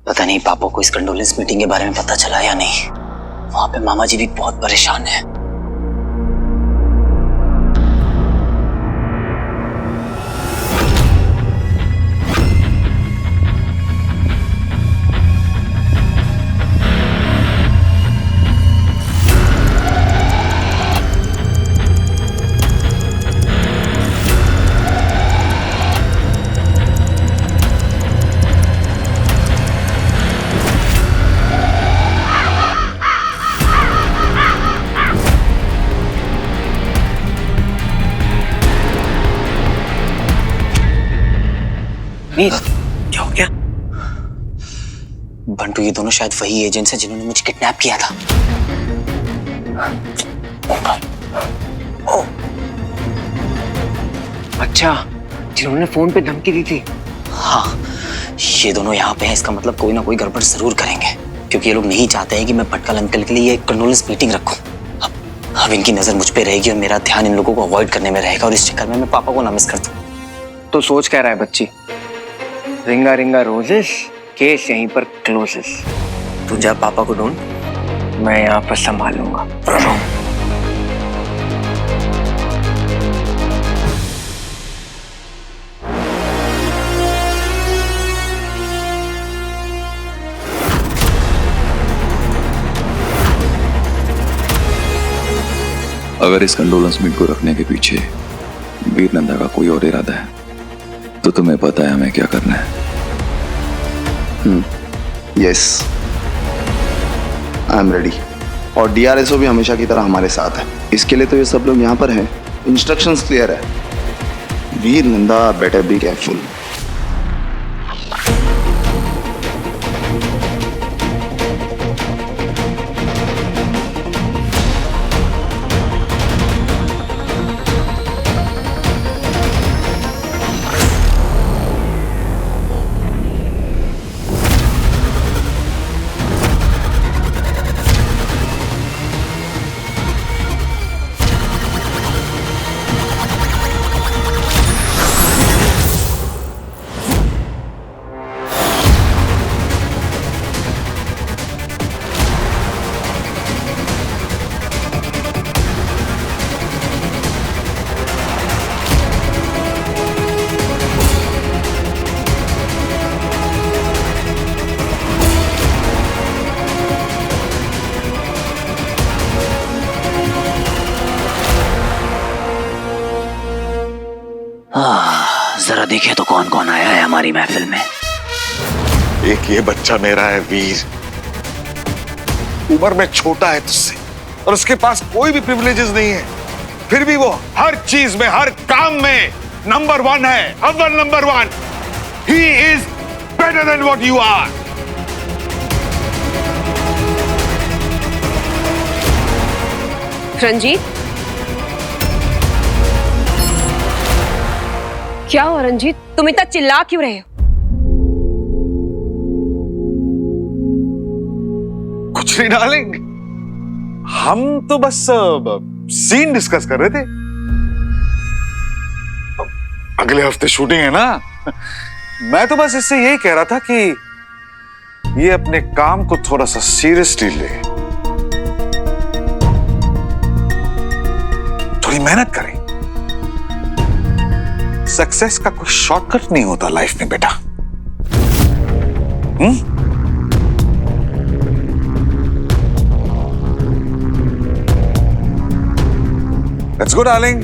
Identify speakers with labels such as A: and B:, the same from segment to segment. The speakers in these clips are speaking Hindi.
A: पता नहीं पापा को इस कंडोलेंस मीटिंग के बारे में पता चला या नहीं। वहां पे मामा जी भी बहुत परेशान है। क्या हो गया? बंटू, ये दोनों शायद वही एजेंट्स हैं जिन्होंने मुझे किडनैप किया था।
B: अच्छा, जिन्होंने फोन पे धमकी दी थी।
A: हाँ, ये दोनों यहाँ पे हैं। इसका मतलब कोई ना कोई गड़बड़ जरूर करेंगे, क्योंकि ये लोग नहीं चाहते हैं कि मैं पटकल अंकल के लिए एक कंडोलेंस मीटिंग रखूं। अब इनकी नजर मुझ पे रहेगी और मेरा ध्यान इन लोगों को अवॉइड करने में रहेगा, और इस चक्कर में मैं पापा को ना मिस कर दूं।
B: तो सोच क्या रहा है बच्ची? रिंगा रिंगा रोजेस, केस यहीं पर क्लोजेस।
A: तू जा पापा को ढूंढ,
B: मैं यहाँ पर संभालूंगा।
C: अगर इस कंडोलेंस मीट को रखने के पीछे वीर नंदा का कोई और इरादा है तो तुम्हें पता है हमें क्या करना है।
D: Yes, I am ready. और डीआरएसओ भी हमेशा की तरह हमारे साथ है। इसके लिए तो ये सब लोग यहाँ पर हैं। इंस्ट्रक्शंस क्लियर है। वीर नंदा बेटर बी केयरफुल।
A: जरा देखे तो कौन कौन आया है हमारी महफिल में।
E: एक ये बच्चा मेरा है वीर, उम्र में छोटा है तुझसे और उसके पास कोई भी प्रिविलेजेस नहीं है, फिर भी वो हर चीज में, हर काम में नंबर 1 है, अव्वल number 1। He is better than what you are.
F: Ranjit, क्या हो रंजीत? तुम इतना चिल्ला क्यों रहे हो?
E: कुछ नहीं डार्लिंग, हम तो बस सीन डिस्कस कर रहे थे। अगले हफ्ते शूटिंग है ना, मैं तो बस इससे यही कह रहा था कि ये अपने काम को थोड़ा सा सीरियसली ले, थोड़ी मेहनत करें। सक्सेस का कोई शॉर्टकट नहीं होता लाइफ में बेटा। Let's go darling.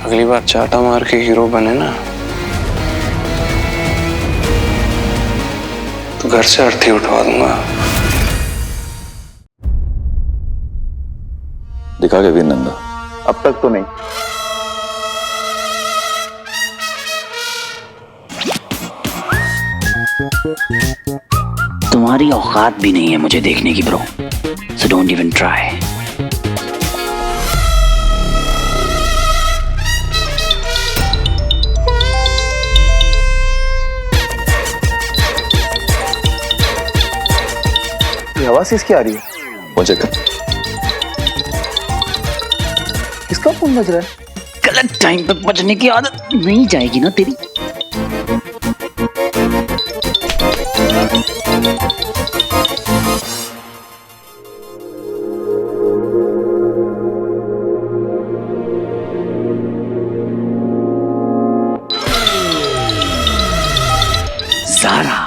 B: अगली बार चाटा मार के हीरो बने ना तो घर से अर्थी उठवा दूंगा।
C: दिखा के वीर नंदा?
D: अब तक तो नहीं।
A: तुम्हारी औकात भी नहीं है मुझे देखने की bro, so don't even try.
D: ये आवाज किसकी आ रही है?
C: वो चेक कर।
D: किसका फोन बज रहा है?
A: गलत टाइम पे बचने की आदत नहीं जाएगी ना तेरी। ज़ारा।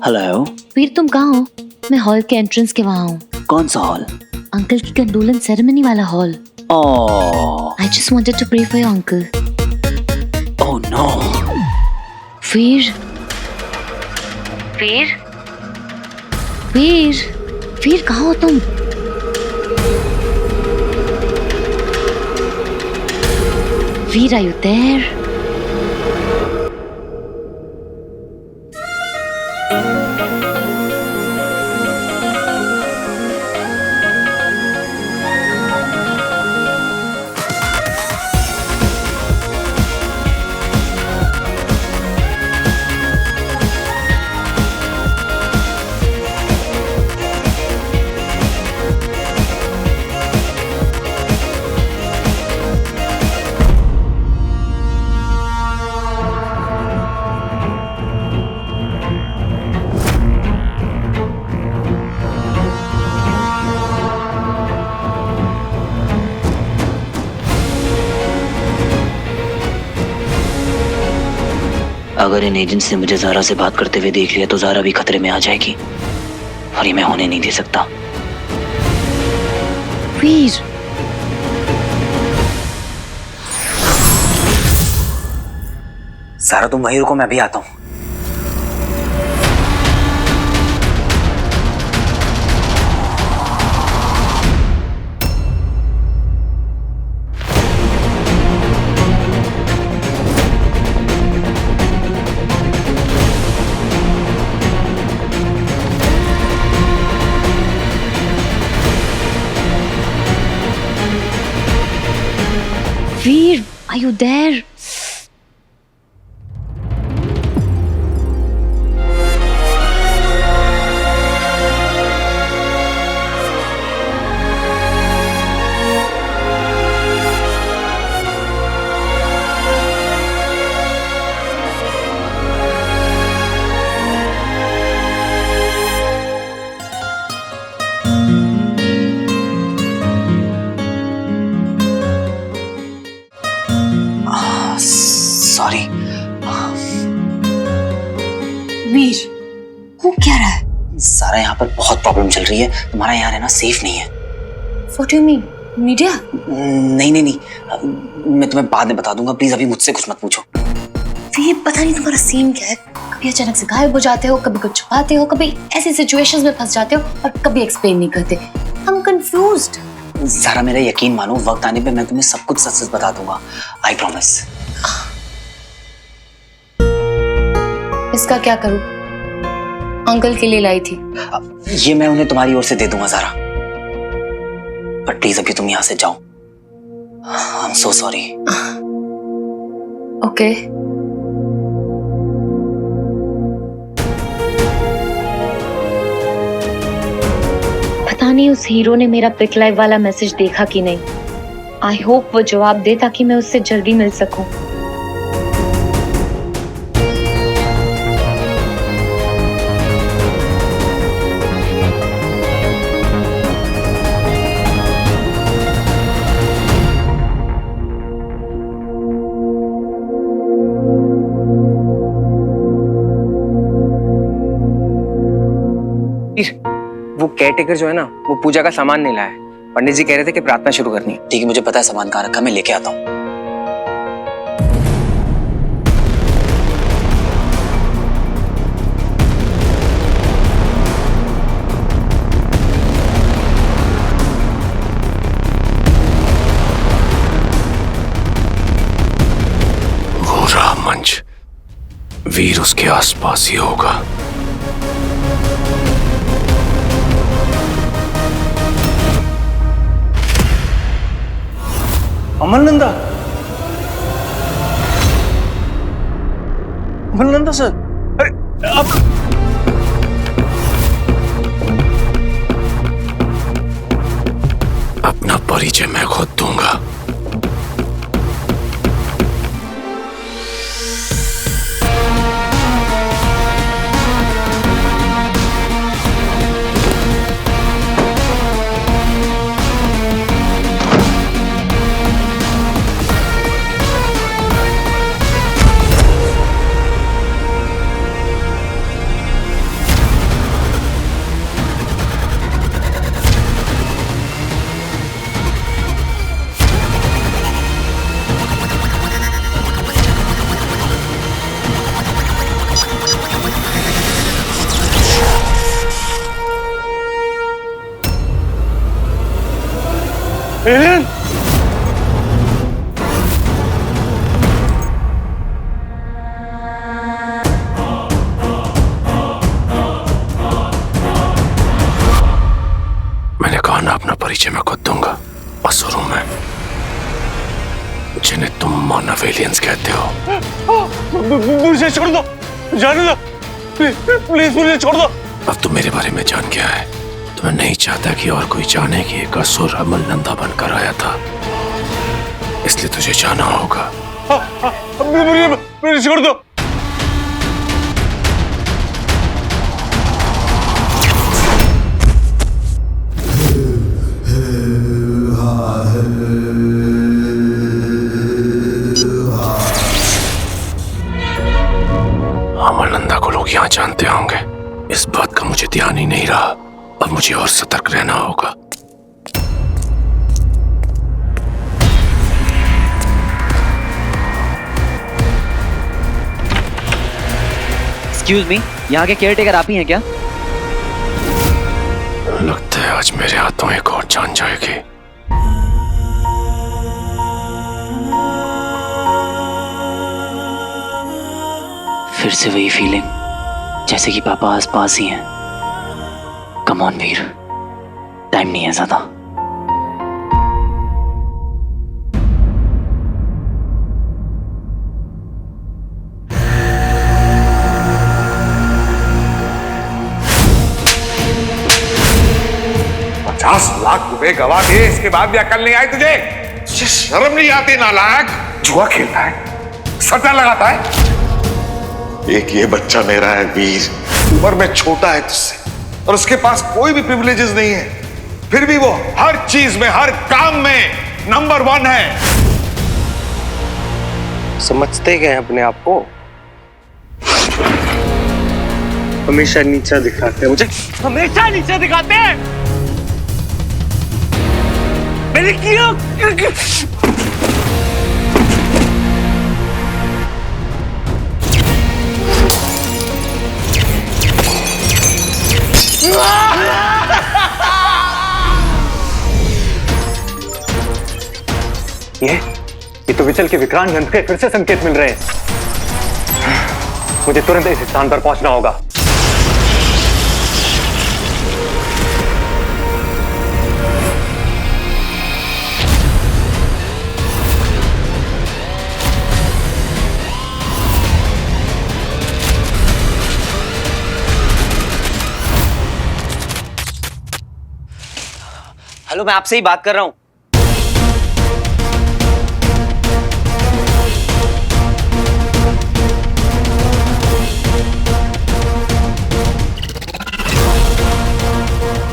A: हेलो।
G: वीर तुम कहाँ हो? मैं हॉल के एंट्रेंस के वहाँ हूँ।
A: कौन सा हॉल?
G: अंकल की कंडोलेंस सेरेमनी वाला hall.
A: Oh.
G: I just wanted to pray for your uncle.
A: Oh no.
G: वीर वीर वीर वीर कहाँ हो तुम? वीर are you there?
A: अगर इन एजेंट्स ने मुझे ज़ारा से बात करते हुए देख लिया तो ज़ारा भी खतरे में आ जाएगी और ये मैं होने नहीं दे सकता।
G: वीर
A: ज़ारा तुम वहीं रुको, मैं अभी आता हूँ।
G: वीर are you there?
A: सॉरी।
F: वीर वो क्या रहा है?
A: ज़ारा यहाँ पर बहुत प्रॉब्लम चल रही है, तुम्हारा यहाँ रहना सेफ नहीं है।
F: What do you mean? Media?
A: नहीं नहीं नहीं, मैं तुम्हें बाद में बता दूंगा, प्लीज अभी मुझसे कुछ मत पूछो।
G: वीर पता नहीं तुम्हारा सीन क्या है, कभी अचानक से गायब हो जाते हो, कभी कुछ छुपाते हो, कभी ऐसी सिचुएशंस में फंस जाते हो और कभी एक्सप्लेन नहीं करते। I'm confused.
A: ज़ारा मेरा यकीन मानो, वक्त आने पे मैं तुम्हें सब कुछ सच सच बता दूंगा, आई प्रॉमिस।
G: इसका क्या करूं? अंकल के लिए लाई थी।
A: ये मैं उन्हें तुम्हारी ओर से दे दूंगा ज़ारा, पर प्लीज अभी तुम यहाँ से जाओ। I am so sorry.
G: Okay. पता नहीं उस हीरो ने मेरा पिक लाइव वाला मैसेज देखा कि नहीं। आई होप वो जवाब दे ताकि मैं उससे जल्दी मिल सकूं।
B: वो केयरटेकर जो है ना, वो पूजा का सामान नहीं लाया है। पंडित जी कह रहे थे कि प्रार्थना शुरू करनी है।
A: ठीक है, मुझे पता है सामान कहाँ रखा, मैं लेके आता हूँ।
H: वो रहा मंच, वीर उसके आसपास ही होगा।
B: अमरनंदा, अमरनंदा सर, अरे अब
H: अपना परिचय मैं खुद दूंगा।
E: एलियन?
H: मैंने कहा ना, अपना परिचय मैं खुद दूंगा। असुर हूं मैं, जिन्हें तुम मानव एलियंस कहते हो।
E: मुझे छोड़ दो, जाने दो, प्लीज मुझे छोड़ दो।
H: अब तुम मेरे बारे में जान गया है तो मैं नहीं चाहता कि और कोई जाने कि एक असुर अमल नंदा बनकर आया था, इसलिए तुझे जाना होगा।
E: मुझे छोड़ दो।
H: अमल नंदा को लोग यहाँ जानते होंगे, इस बात का मुझे ध्यान ही नहीं रहा। अब मुझे और सतर्क रहना होगा।
B: एक्सक्यूज मी, यहाँ के केयरटेकर आप ही हैं क्या?
H: लगता है आज मेरे हाथों एक और जान जाएगी।
A: फिर से वही फीलिंग, जैसे कि पापा आस पास ही हैं। कम ऑन वीर, टाइम नहीं है ज्यादा।
E: ₹50 लाख गवा दिए, इसके भी अकल नहीं आई तुझे? तुझे शर्म नहीं आती नालायक? जुआ खेलता है, सट्टा लगाता है। एक ये बच्चा मेरा है वीर, उम्र में छोटा है तुझसे और उसके पास कोई भी प्रिविलेजेस नहीं है, फिर भी वो हर चीज में, हर काम में नंबर 1 है।
B: समझते गए अपने आप को, हमेशा नीचा दिखाते हैं मुझे, हमेशा नीचा दिखाते हैं। मैंने किया ये तो विचल के विक्रांत यंत्र के फिर से संकेत मिल रहे हैं। मुझे तुरंत इस स्थान पर पहुंचना होगा।
A: हेलो, मैं आपसे ही बात कर रहा हूं।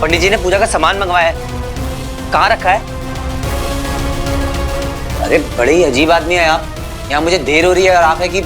A: पंडित जी ने पूजा का सामान मंगवाया है, कहाँ रखा है? अरे बड़े ही अजीब आदमी है आप। यहाँ मुझे देर हो रही है और आप है कि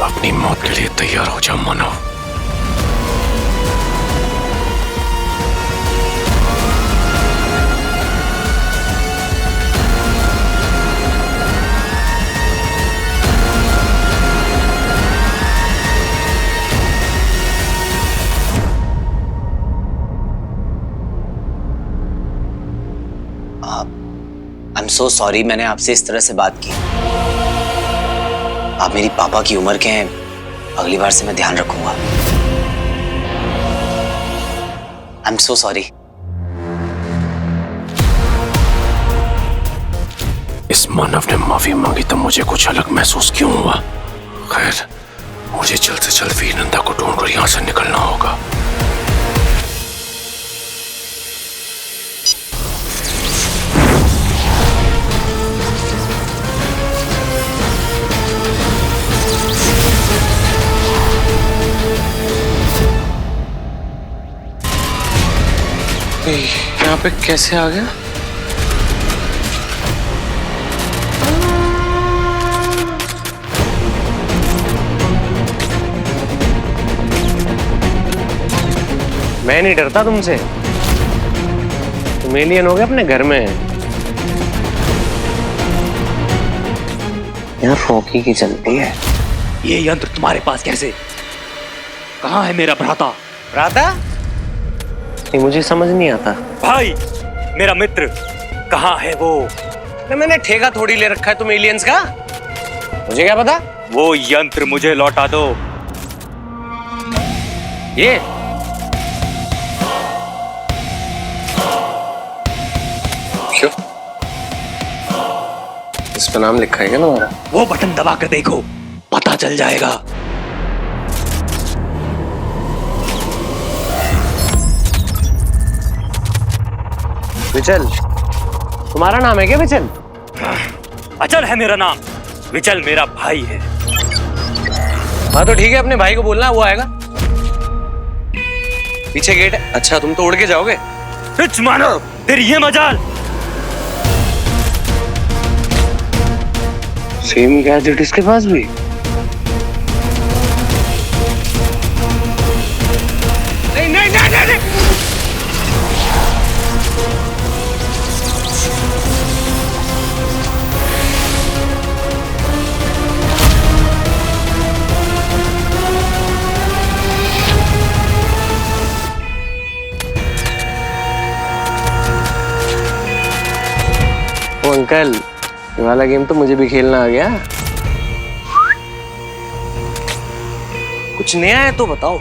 H: अपनी मौत के लिए तैयार हो जाओ मानव।
A: आई एम सो सॉरी, मैंने आपसे इस तरह से बात की। आप मेरी पापा की उम्र के हैं, अगली बार से मैं ध्यान रखूंगा। I am so sorry.
H: इस मानव ने माफी मांगी तो मुझे कुछ अलग महसूस क्यों हुआ? खैर, मुझे जल्द से जल्द वीर नंदा को ढूंढकर यहां से निकलना होगा।
B: यहाँ पे कैसे आ गया? मैं नहीं डरता तुमसे। तुम एलियन हो गए अपने घर में। यहाँ फौकी की चलती है।
A: ये यंत्र तुम्हारे पास कैसे? कहाँ है मेरा भ्राता?
B: भ्राता? ये मुझे समझ नहीं आता।
A: भाई, मेरा मित्र कहाँ है वो?
B: मैंने ठेका थोड़ी ले रखा है तुम एलियंस का। मुझे क्या पता?
A: वो यंत्र मुझे लौटा दो।
B: ये क्यों? इस पर नाम लिखा है क्या तुम्हारा?
A: वो बटन दबा कर देखो, पता चल जाएगा।
B: विचल, तुम्हारा नाम है क्या विचल?
A: अचल है मेरा नाम। विचल मेरा भाई है।
B: हाँ तो ठीक है, अपने भाई को बोलना, वो आएगा। पीछे गेट है। अच्छा, तुम तो उड़ के जाओगे?
A: तुझ मानो तेरी ये मजाल।
B: सेम गैजेट इसके पास भी। नहीं नहीं नहीं नहीं, नहीं। अंकल, ये वाला गेम तो मुझे भी खेलना आ गया। कुछ नया है तो बताओ।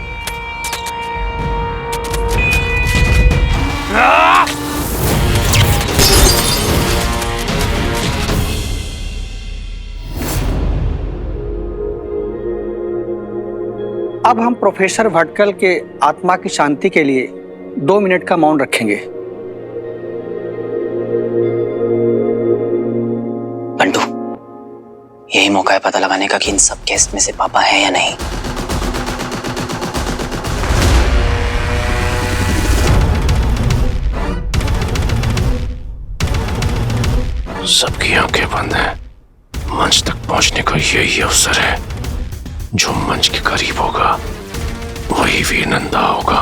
I: अब हम प्रोफेसर भटकल के आत्मा की शांति के लिए 2 मिनट का मौन रखेंगे।
A: बंटू, यही मौका है पता लगाने का कि इन सब केस में से पापा है या नहीं।
H: सबकी आंखें बंद हैं। मंच तक पहुंचने का यही अवसर है। जो मंच के करीब होगा वही वीर नंदा होगा।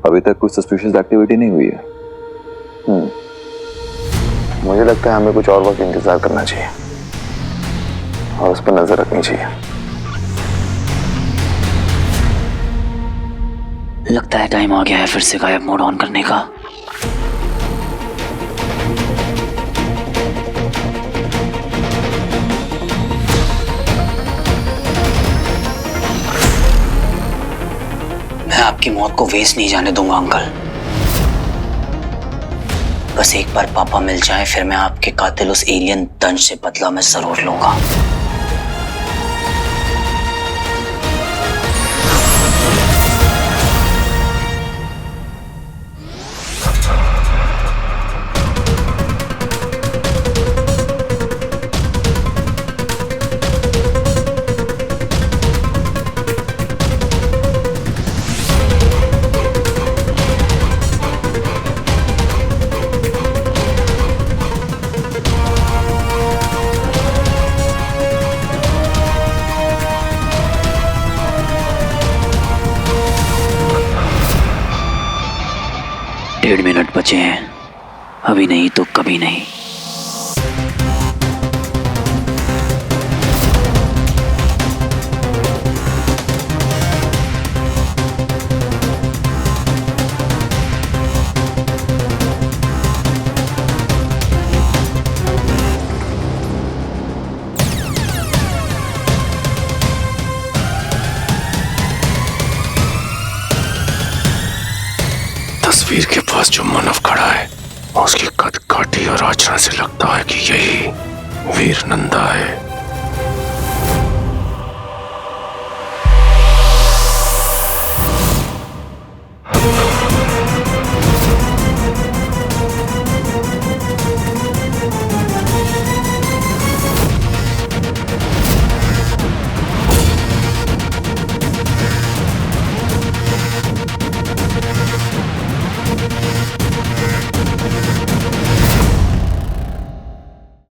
C: अभी तक कुछ सस्पिशियस एक्टिविटी नहीं हुई है।
D: मुझे लगता है हमें कुछ और वक्त इंतजार करना चाहिए और उस पर नजर रखनी चाहिए।
A: लगता है टाइम आ गया है फिर से गायब मोड ऑन करने का। मैं आपकी मौत को वेस्ट नहीं जाने दूंगा अंकल। बस एक बार पापा मिल जाए, फिर मैं आपके कातिल उस एलियन दंश से बदला मैं जरूर लूंगा। डेढ़ मिनट बचे हैं, अभी नहीं तो कभी नहीं।
H: तस्वीर के पास जो मानव खड़ा है उसकी कद काठी और आचरण से लगता है कि यही वीर नंदा है।